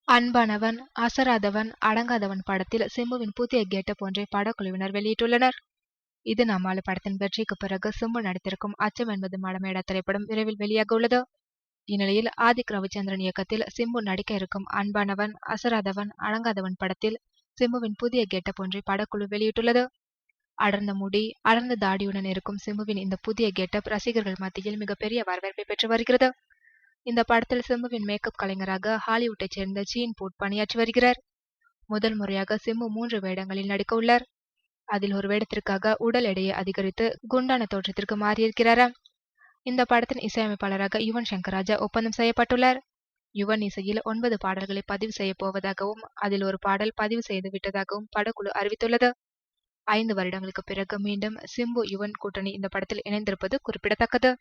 அன்பானவன், அசராதவன், அடங்காதவன் படத்தில் சிம்புவின் புதிய கெட்டப் ஒன்றை படக்குழுவினர் வெளியிட்டுள்ளனர். இது நம்மாளு படத்தின் வெற்றிக்கு பிறகு சிம்பு நடித்திருக்கும் அச்சம் என்பது மடமேடா திரைப்படம் விரைவில் வெளியாக உள்ளது. இந்நிலையில் ஆதிக் ரவிச்சந்திரன் இயக்கத்தில் சிம்பு நடிக்க இருக்கும் அன்பானவன், அசராதவன், அடங்காதவன் படத்தில் சிம்புவின் புதிய கெட்டப் ஒன்றை படக்குழு வெளியிட்டுள்ளது. அடர்ந்த முடி, அடர்ந்த தாடியுடன் இருக்கும் சிம்புவின் இந்த புதிய கெட்டப் ரசிகர்கள் மத்தியில் மிகப்பெரிய வரவேற்பை பெற்று வருகிறது. இந்த படத்தில் சிம்புவின் மேக்கப் கலைஞராக ஹாலிவுட்டைச் சேர்ந்த ஜீன் பூட் பணியாற்றி வருகிறார். முதல் முறையாக சிம்பு 3 வேடங்களில் நடிக்க உள்ளார். அதில் ஒரு வேடத்திற்காக உடல் எடையை அதிகரித்து குண்டான தோற்றத்திற்கு மாறியிருக்கிறாராம். இந்த படத்தின் இசையமைப்பாளராக யுவன் சங்கர் ராஜா ஒப்பந்தம் செய்யப்பட்டுள்ளார். யுவன் இசையில் 9 பாடல்களை பதிவு செய்ய போவதாகவும் அதில் ஒரு பாடல் பதிவு செய்து விட்டதாகவும் படக்குழு அறிவித்துள்ளது. 5 வருடங்களுக்கு பிறகு மீண்டும் சிம்பு யுவன் கூட்டணி இந்த படத்தில் இணைந்திருப்பது குறிப்பிடத்தக்கது.